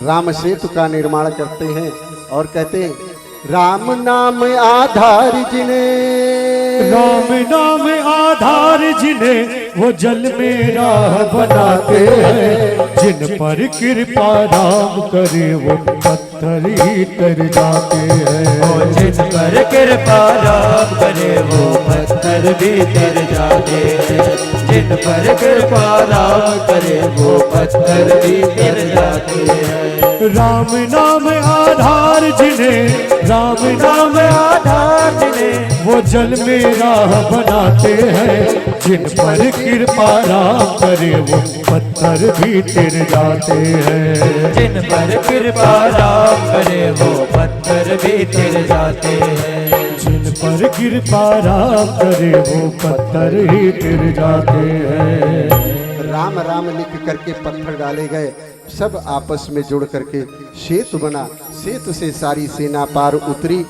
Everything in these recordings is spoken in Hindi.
राम सेतु का निर्माण करते हैं और कहते हैं राम नाम आधार जिन्हें, राम नाम आधार जिन्हें वो जल में राह बनाते हैं। जिन पर कृपा राम करे वो पत्थर ही तर जाते हैं। जिन पर कृपा राम करे वो पत्थर भी तर जाते हैं। जिन पर कृपा राम करे वो पत्थर भी तर जाते हैं। राम नाम आधार जिन्हें, राम नाम आधार जिन्हें वो जल में राह बनाते हैं। जिन पर कृपा राम करे वो पत्थर भी तिर जाते हैं। जिन पर कृपा राम करे वो पत्थर भी तिर जाते हैं। जिन पर कृपा राम करे वो पत्थर ही तिर जाते हैं। राम राम लिख करके पत्थर डाले गए, सब आपस में जुड़ करके सेतु बना। सेतु से सारी सेना पार उतरी।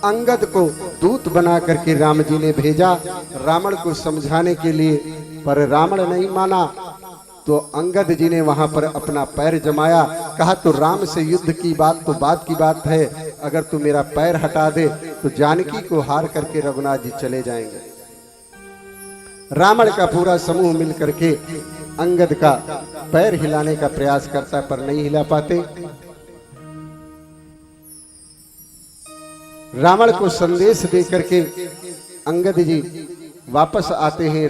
अंगद को दूत बना करके राम जी ने भेजा रावण को समझाने के लिए, पर रावण नहीं माना। तो अंगद जी ने वहां पर अपना पैर जमाया, कहा तो राम से युद्ध की बात तो बात की बात है, अगर तू मेरा पैर हटा दे तो जानकी को हार करके रघुनाथ जी चले जाएंगे। रावण का पूरा समूह मिल करके अंगद का पैर हिलाने का प्रयास करता है, पर नहीं हिला पाते। रावण को संदेश दे करके अंगद जी वापस आते हैं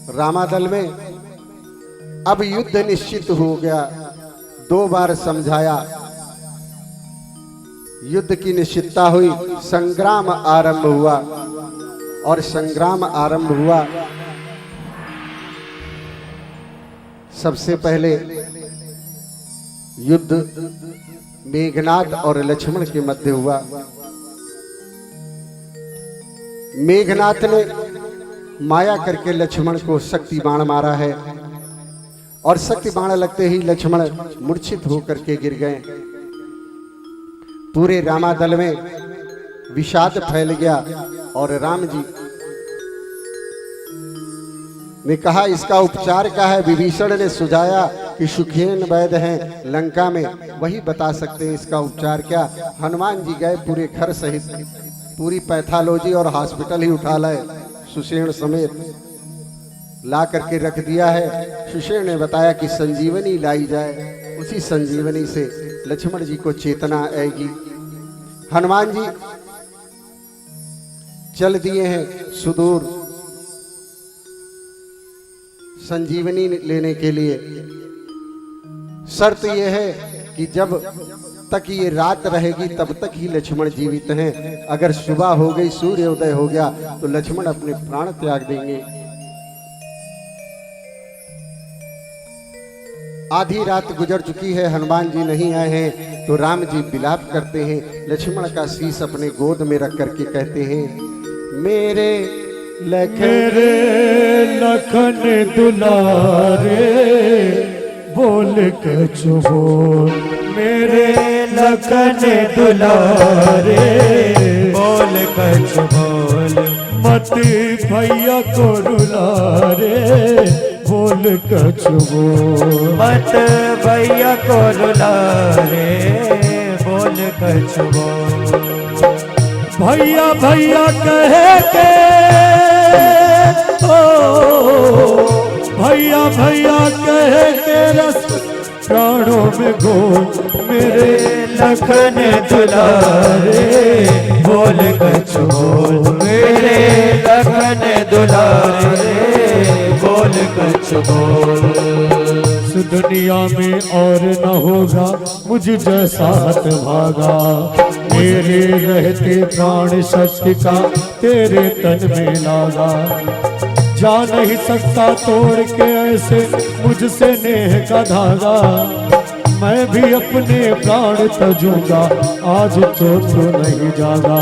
रामादल में। अब युद्ध निश्चित हो गया, 2 बार समझाया, युद्ध की निश्चितता हुई, संग्राम आरंभ हुआ। और संग्राम आरंभ हुआ, सबसे पहले युद्ध मेघनाद और लक्ष्मण के मध्य हुआ। मेघनाद ने माया करके लक्ष्मण को शक्ति बाण मारा है और शक्ति बाण लगते ही लक्ष्मण मूर्छित होकर के गिर गए। पूरे रामादल में विषाद फैल गया और राम जी ने कहा इसका उपचार क्या है। विभीषण ने सुझाया कि सुखेन वैद्य हैं लंका में, वही बता सकते हैं इसका उपचार क्या। हनुमान जी गए पूरे घर सहित, पूरी पैथोलॉजी और हॉस्पिटल ही उठा लाए, सुषेण समेत ला करके रख दिया है। सुषेण ने बताया कि संजीवनी लाई जाए, उसी संजीवनी से लक्ष्मण जी को चेतना आएगी। हनुमान जी चल दिए हैं सुदूर संजीवनी लेने के लिए। शर्त यह है कि जब तक ये रात रहेगी तब तक ही लक्ष्मण जीवित हैं। अगर सुबह हो गई, सूर्योदय हो गया तो लक्ष्मण अपने प्राण त्याग देंगे। आधी रात गुजर चुकी है, हनुमान जी नहीं आए हैं, तो राम जी विलाप करते हैं। लक्ष्मण का शीश अपने गोद में रख करके कहते हैं मेरे लखन दुलारे बोल कछु बोल, मेरे लखन दुलारे बोल कछु बोल। मत भैया को रुलारे बोल कछु बोल। मत भैया को रुलारे बोल कछु बोल। भैया भैया कहे के ओ भैया भैया कहे के रस प्राणों में घोल, मेरे लखन दुलारे बोल कछु बोल। मेरे लखन दुलारे बोल कछु बोल। दुनिया में और न होगा मुझ जैसा हतभागा, मेरे रहते प्राण शक्ति का तेरे तन में लागा। जा नहीं सकता तोड़ के ऐसे मुझसे नेह का धागा, मैं भी अपने प्राण तजूंगा आज तो तू नहीं जागा।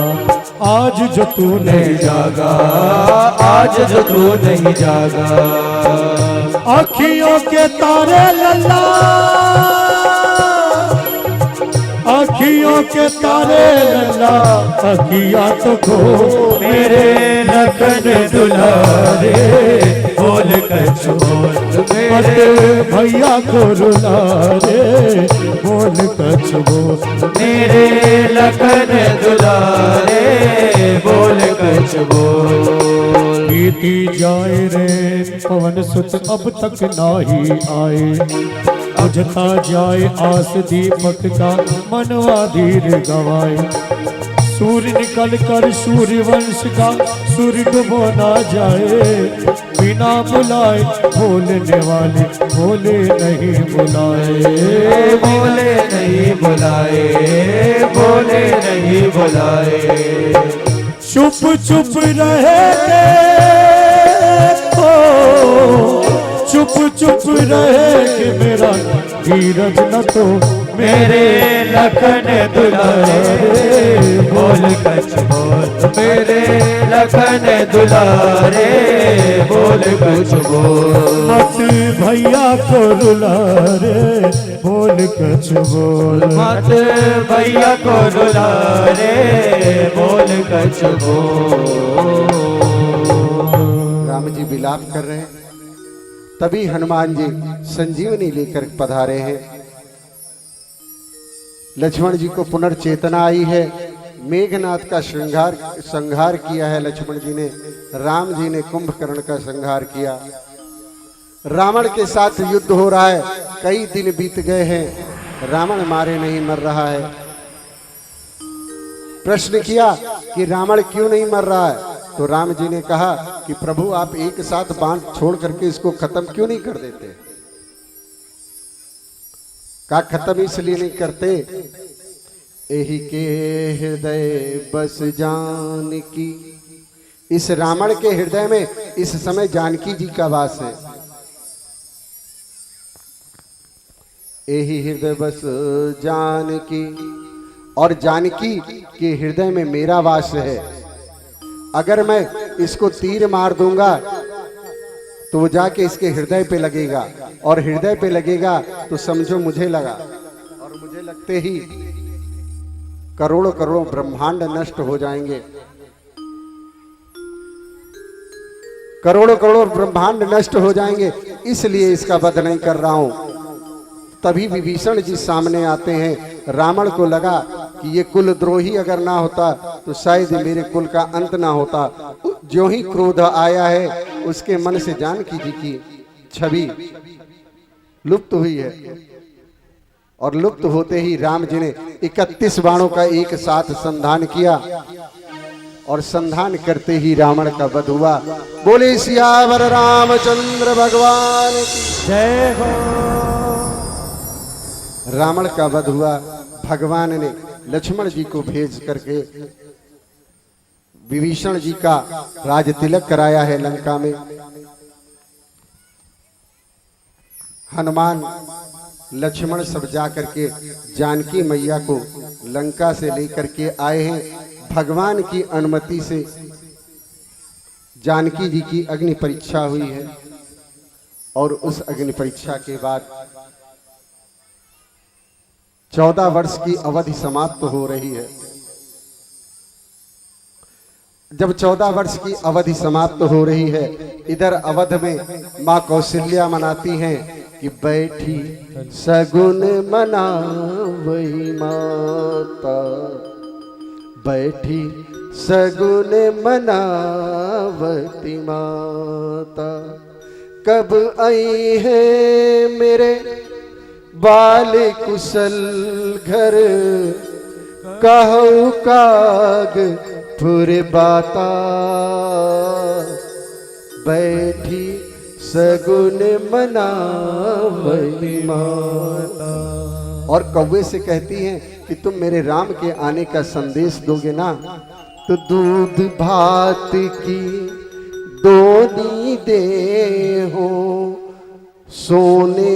आज जो तू नहीं जागा, आज जो तू नहीं जागा। अखियों के तारे लल्ला, अखियों के तारे लल्ला, अखियाँ तो खो मेरे लखन दुलारे बोल कछु बोल। मत भैया को रुला रे बोल कछ बोल। मेरे लखन दुलारे बोल कछ बोल। बीती जाए रे पवन सुत अब तक नाही आए, बुझता जाए आस दीपक का मनवा धीर गवाए। सूर्य निकल कर सूर्य वंश का सूर्य डुबो ना जाए, बिना बुलाए बोलने वाले बोले नहीं बुलाए। बोले नहीं बुलाए, बोले नहीं बुलाए। चुप चुप रहे हो, चुप चुप रहे कि मेरा धीरज न तो मेरे लखन दुलारे बोल कछ बोल। मेरे लखन दुलारे बोल कछ बोल। मत भैया को रुला रे बोल कछ बोल। मत भैया को दुलारे बोल कछ बोल। राम जी विलाप कर रहे हैं, तभी हनुमान जी संजीवनी लेकर पधारे हैं। लक्ष्मण जी को पुनर्चेतना आई है। मेघनाथ का संहार किया है लक्ष्मण जी ने। राम जी ने कुंभकर्ण का संहार किया। रावण के साथ युद्ध हो रहा है, कई दिन बीत गए हैं, रावण मारे नहीं मर रहा है। प्रश्न किया कि रावण क्यों नहीं मर रहा है, तो राम जी ने कहा कि प्रभु आप एक साथ बाण छोड़ करके इसको खत्म क्यों नहीं कर देते। का खत्म इसलिए नहीं करते, एही के हृदय बस जानकी। इस रावण के हृदय में इस समय जानकी जी का वास है। एही हृदय बस जानकी, और जानकी के हृदय में मेरा वास है। अगर मैं इसको तीर मार दूंगा तो वो जाके इसके हृदय पे लगेगा, और हृदय पे लगेगा तो समझो मुझे लगा, और मुझे लगते ही करोड़ों करोड़ों ब्रह्मांड नष्ट हो जाएंगे। करोड़ों करोड़ों ब्रह्मांड नष्ट हो जाएंगे, इसलिए इसका वध नहीं कर रहा हूं। तभी विभीषण जी सामने आते हैं। रावण को लगा कि ये कुलद्रोही अगर ना होता तो शायद मेरे कुल का अंत ना होता। जो ही क्रोध आया है उसके मन से जानकी जी की छवि लुप्त हुई है, और लुप्त होते ही राम जी ने 31 बाणों का एक साथ संधान किया, और संधान करते ही रावण का वध हुआ। बोले सियावर रामचंद्र भगवान की जय हो। रावण का वध हुआ। भगवान ने लक्ष्मण जी को भेज करके विभीषण जी का राज तिलक कराया है लंका में। हनुमान लक्ष्मण सब जा करके जानकी मैया को लंका से लेकर के आए हैं। भगवान की अनुमति से जानकी जी की अग्नि परीक्षा हुई है, और उस अग्नि परीक्षा के बाद 14 वर्ष की अवधि समाप्त हो रही है। जब 14 वर्ष की अवधि समाप्त हो रही है, इधर अवध में माँ कौशल्या मनाती हैं कि बैठी सगुन मना वही माता, बैठी सगुन मनावती माता। कब आई है मेरे बाल कुशल घर, कहू काग फुर बाता, बैठी सगुन मनावती माता। और कौवे से कहती हैं कि तुम मेरे राम के आने का संदेश दोगे ना, तो दूध भात की दोनी दे हो, सोने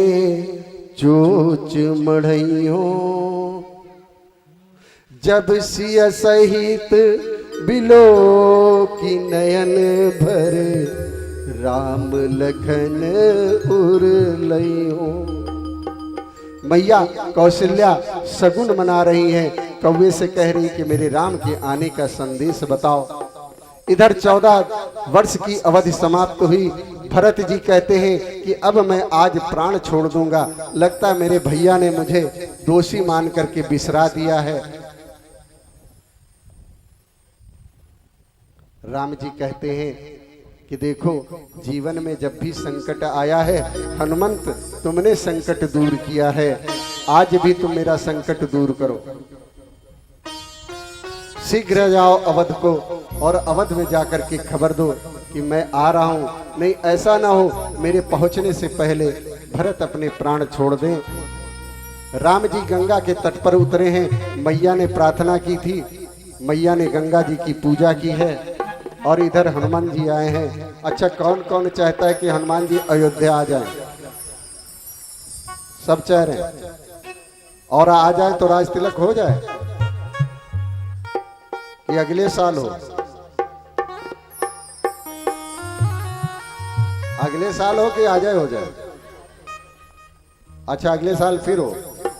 चोच मढ़ई हो, जब सिया सहित बिलो की नयन भर, राम लखन उर लई हो। मैया कौशल्या सगुन मना रही है, कौवे से कह रही कि मेरे राम के आने का संदेश बताओ। इधर 14 वर्ष की अवधि समाप्त हुई। भरत जी कहते हैं कि अब मैं आज प्राण छोड़ दूंगा, लगता है मेरे भैया ने मुझे दोषी मान करके बिसरा दिया है। राम जी कहते हैं कि देखो, जीवन में जब भी संकट आया है, हनुमंत तुमने संकट दूर किया है, आज भी तुम मेरा संकट दूर करो। शीघ्र जाओ अवध को और अवध में जाकर के खबर दो कि मैं आ रहा हूं। नहीं, ऐसा ना हो मेरे पहुंचने से पहले भरत अपने प्राण छोड़ दें। राम जी गंगा के तट पर उतरे हैं। मैया ने प्रार्थना की थी, मैया ने गंगा जी की पूजा की है और इधर हनुमान जी आए हैं। अच्छा, कौन कौन चाहता है कि हनुमान जी अयोध्या आ जाएं? सब चाह रहे हैं। और आ जाए तो राज तिलक हो जाए कि अगले साल हो? अगले साल हो कि आ जाए हो जाए? अच्छा, अगले साल फिर हो।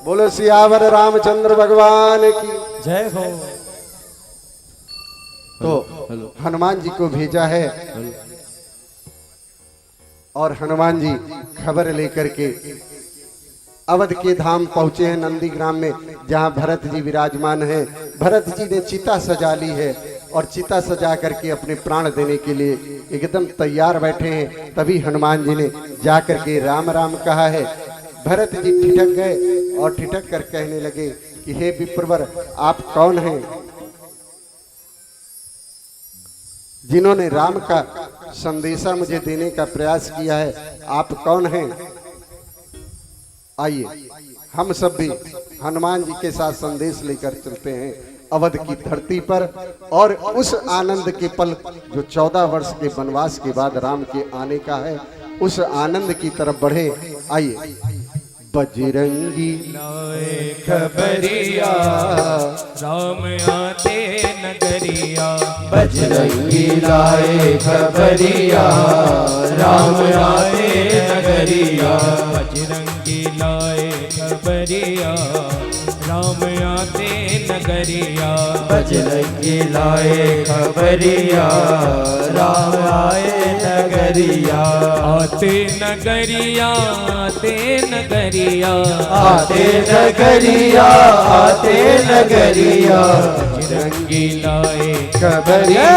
बोलो सियावर रामचंद्र भगवान की जय हो। तो हनुमान जी को भेजा है और हनुमान जी खबर लेकर के अवध के धाम पहुंचे हैं, नंदीग्राम में, जहां भरत जी विराजमान हैं। भरत जी ने चिता सजा ली है और चिता सजा करके अपने प्राण देने के लिए एकदम तैयार बैठे हैं। तभी हनुमान जी ने जा करके राम राम कहा है। भरत जी ठिठक गए और ठिठक कर कहने लगे कि हे विप्रवर, आप कौन हैं जिन्होंने राम का संदेशा मुझे देने का प्रयास किया है? आप कौन हैं? आइए हम सब भी हनुमान जी के साथ संदेश लेकर चलते हैं अवध की धरती पर, और उस आनंद के पल जो 14 वर्ष के वनवास के बाद राम के आने का है, उस आनंद की तरफ बढ़े। आइए। बजरंगी लाए खबरिया, राम आते नगरिया। बजरंगी लाए खबरिया, राम आते नगरिया। बजरंगी लाए खबरिया, राम आते नगरिया। बजरंगी लाए खबरिया, राम आए नगरिया। आते नगरिया, आते नगरिया, आते नगरिया, आते नगरिया। बजरंगी लाए खबरिया,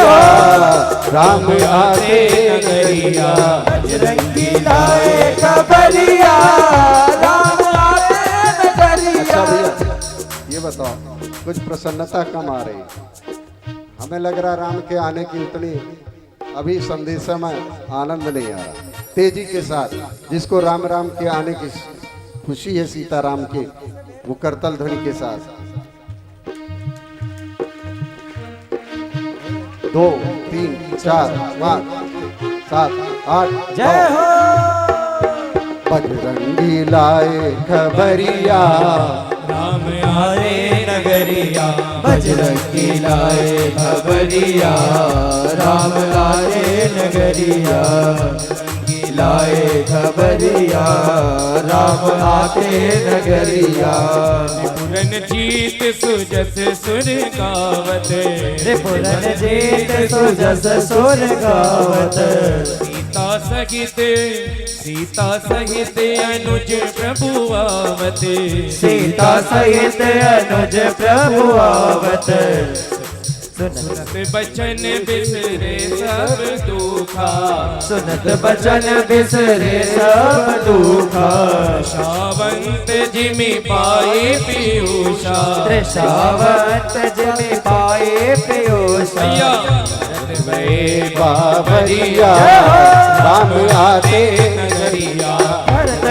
राम आते नगरिया। बजरंगी लाए खबरिया, राम आते नगरिया। अच्छा भैया, ये बताओ, कुछ प्रसन्नता कम आ रही? हमें लग रहा राम के आने की उतनी अभी संदेशा में आनंद नहीं आ रहा। तेजी के साथ जिसको राम राम के आने की खुशी है, सीताराम के, वो करतल ध्वनि के साथ 2 3 4 5 7 8 जय हो। बजरंगी लाए खबरिया, राम आए नगरिया। बजरंगी लाए खबरिया, राम आए नगरिया। बजरंगी लाए खबरिया, राम आते नगरिया। पुरन जीत सुजस सुर गावत, पुरन जीत सुजस सुर गावत। सीता सहित, सीता सहित अनुज प्रभु आवत। सीता सहित अनुज प्रभु आवत। सुनत बचन बिसरे सब दुखा, सुनत बचन बिसरे सब दुखा। शावंत जिमि पाए पीयूषा, शावंत जिमि पाए पीयूषा। भरत बाबरिया, राम आते नगरिया। भरत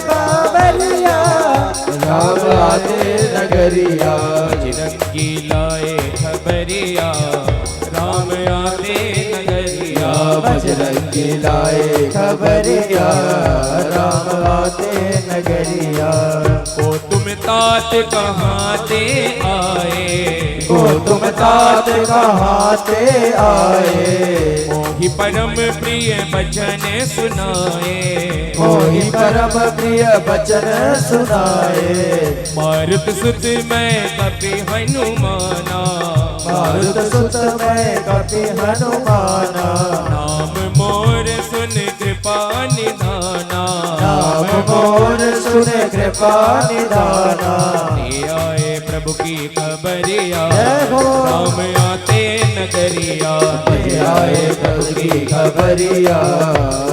बाबरिया, राम आते नगरिया। बजरंगी लाए खबरिया, राम आते नगरिया। बजरंगी लाए खबरिया, राम आते नगरिया। ओ तुम तात कहाँ ते आए, ओ तुम तात कहाँ ते आए। मोहि परम प्रिय बचन सुनाए, मोहि परम प्रिय बचन सुनाए। मारुत सुत मैं कपि हनुमाना, मारुत सुत मैं कपि हनुमाना नाम मोर सुन कृपा निधाना नाम मोर सुन कृपा निधाना ले आए प्रभु की खबरिया जय हो। राम आते नगरिया ले आए प्रभु की खबरिया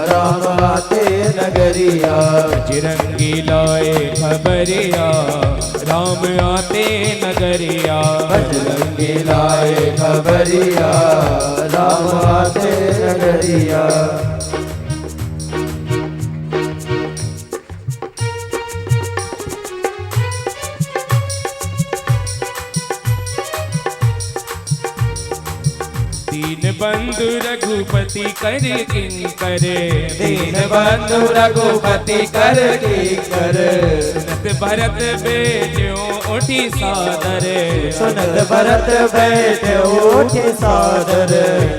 राम आते नगरिया बजरंगी लाए खबरिया राम आते नगरिया बजरंगी लाए खबरिया राम आते नगरिया दीन बंधु रघुपति कर किंकर दीन बंधु रघुपति कर की कर सुनत भरत बेट्यो उठी सादर सुनत भरत बैठे उठे सादर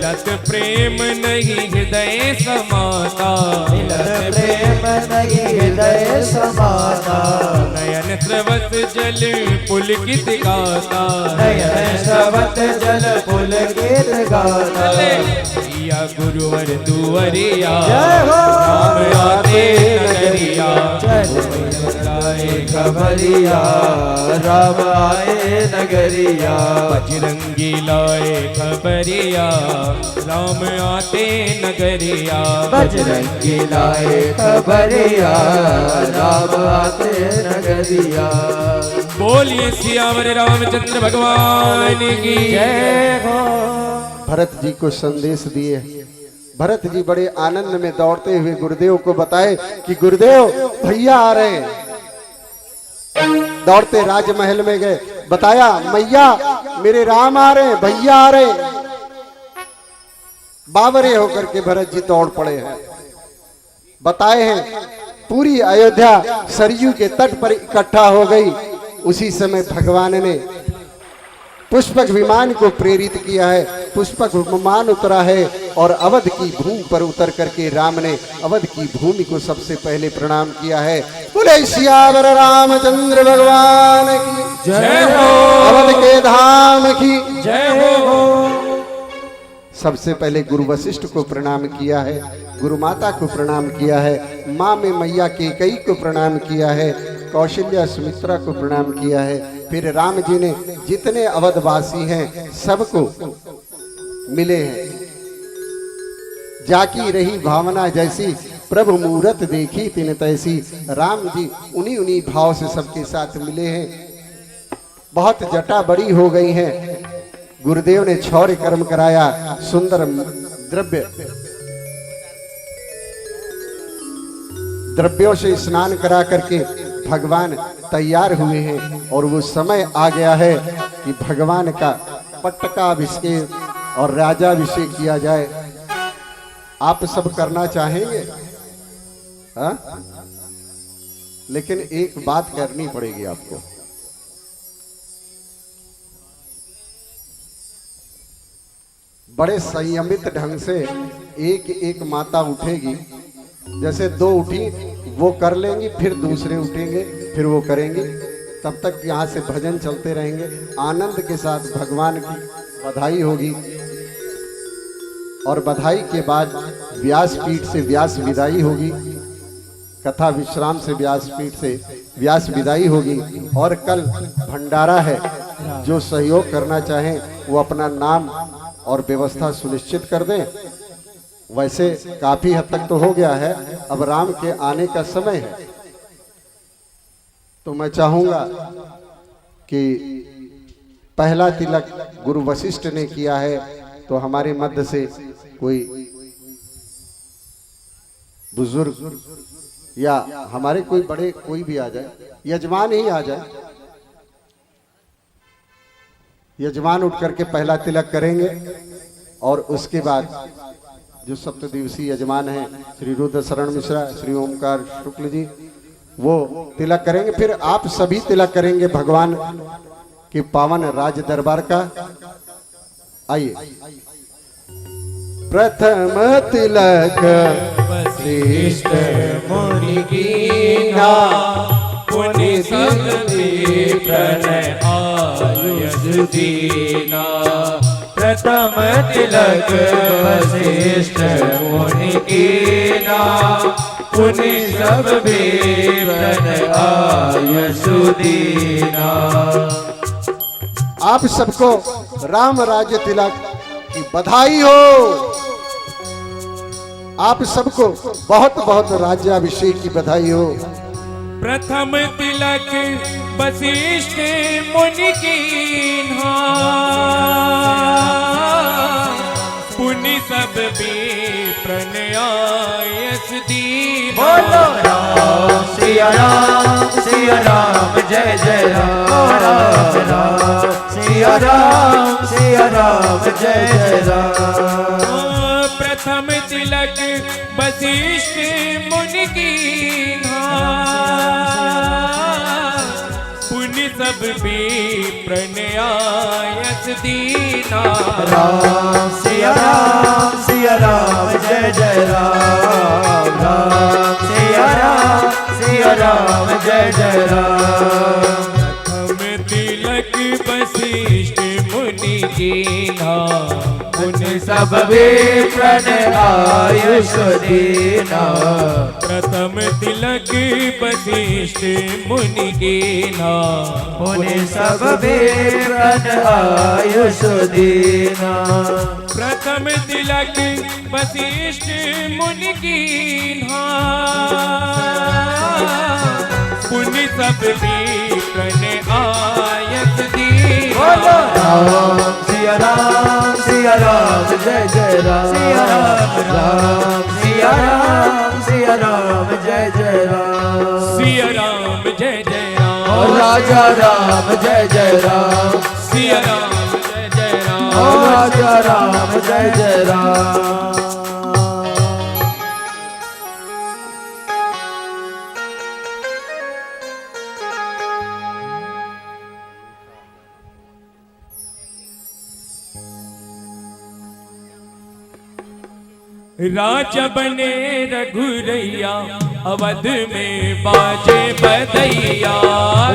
लत प्रेम नहीं हृदय समाता मिलत प्रेम नहीं हृदय समाना नयन स्रवत जल पुलकित गाता नयन श्रवत जल पुलकित गाता या गुरुवर दुवरिया जय हो। राम आते नगरिया लाए खबरिया राम आए नगरिया बजरंगी लाए खबरिया राम आते नगरिया बजरंगी लाए खबरिया राम आते नगरिया बोलिए सियावर रामचंद्र भगवान की जय हो। भरत जी को संदेश दिए। भरत जी बड़े आनंद में दौड़ते हुए गुरुदेव को बताए कि गुरुदेव भैया आ रहे हैं। दौड़ते राजमहल में गए, बताया मैया मेरे राम आ रहे हैं, भैया आ रहे हैं। बावरे होकर के भरत जी दौड़ पड़े हैं। बताए हैं पूरी अयोध्या सरयू के तट पर इकट्ठा हो गई। उसी समय भगवान ने पुष्पक विमान को प्रेरित किया है। पुष्पक विमान उतरा है और अवध की भूमि पर उतर करके राम ने अवध की भूमि को सबसे पहले प्रणाम किया है। बोले सियावर रामचंद्र भगवान की जय हो। अवध के धाम की जय हो। सबसे पहले गुरु वशिष्ठ को प्रणाम किया है, गुरु माता को प्रणाम किया है, माँ में मैया केकई को प्रणाम किया है, कौशल्या सुमित्रा को प्रणाम किया है। फिर राम जी ने जितने अवधवासी हैं सबको मिले हैं। जाकी रही भावना जैसी प्रभु मूरत देखी तिन तैसी। राम जी उन्हीं उन्हीं भाव से सबके साथ मिले हैं। बहुत जटा बड़ी हो गई है। गुरुदेव ने क्षौर्य कर्म कराया, सुंदर द्रव्यों से स्नान करा करके भगवान तैयार हुए हैं और वो समय आ गया है कि भगवान का पट्टकाभिषेक और राजाभिषेक किया जाए। आप सब करना चाहेंगे? हाँ? लेकिन एक बात करनी पड़ेगी आपको। बड़े संयमित ढंग से एक एक माता उठेगी। जैसे दो उठी वो कर लेंगी, फिर दूसरे उठेंगे, फिर वो करेंगे। तब तक यहाँ से भजन चलते रहेंगे। आनंद के साथ भगवान की बधाई होगी और बधाई के बाद व्यासपीठ से व्यास विदाई होगी। कथा विश्राम से व्यासपीठ से व्यास विदाई होगी। और कल भंडारा है। जो सहयोग करना चाहें वो अपना नाम और व्यवस्था सुनिश्चित कर दें। वैसे काफी हद तक तो हो गया है, अब राम के आने का समय है। तो मैं चाहूंगा कि पहला तिलक गुरु वशिष्ठ ने किया है, तो हमारे मध्य से कोई बुजुर्ग या हमारे कोई बड़े कोई भी आ जाए, यजमान ही आ जाए। यजमान उठ करके पहला तिलक करेंगे और उसके बाद जो सप्तदिवसीय यजमान हैं श्री रुद्र शरण मिश्रा, श्री ओमकार शुक्ल जी, वो तिलक करेंगे। फिर आप सभी तिलक करेंगे भगवान के पावन राज दरबार का। आइए। प्रथम तिलक वशिष्ठ मुनि कीना, पुनि सप्तति प्रणय आयुष दीना। प्रथम तिलक वशिष्ठ मुनि कीना, पुनि सब विप्रन आयसु दीना। आप सबको राम राज्य तिलक की बधाई हो। आप सबको बहुत बहुत राज्याभिषेक की बधाई हो। प्रथम तिलक वशिष्ठ मुनि कीन्हा, पुनि सब विप्रन आयसु दीना। बोलो राम सिया राम सिया राम जय जय राम राम राम सिया राम जय जय राम। प्रथम तिलक वशिष्ठ मुनि कीन्हा, पुनि सब विप्रन आयसु दीना। राम सिया राम जय जय राम राम सिया राम जय जय राम। प्रथम तिलक वशिष्ठ मुनि कीन्हा, पुनि सब विप्रन आयुषु दीना। प्रथम तिलक वशिष्ठ मुनि कीन्हा, पुनि सब विप्रन आयुषु दीना। प्रथम तिलक वशिष्ठ मुनि कीन्हा, पुनि सब विप्रन आयसु दीना। राम सिया राम जय जय राम सिया राम जय जय राम। सिया राम जय जय राम, राजा राम जय जय राम सिया राम जय जय राम, राजा राम जय जय राम। राजा बने रघुरैया, अवध में बाजे बधैया।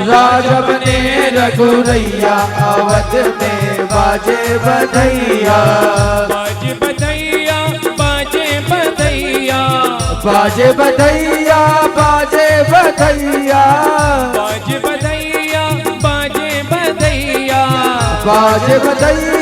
राजा बने रघुरैया, अवध में बाजे बधैया। बाजे बधैया, बाजे बधैया, बाजे बधैया, बाजे बधैया, बाजे बधैया, बाजे बधैया, बाजे बधैया,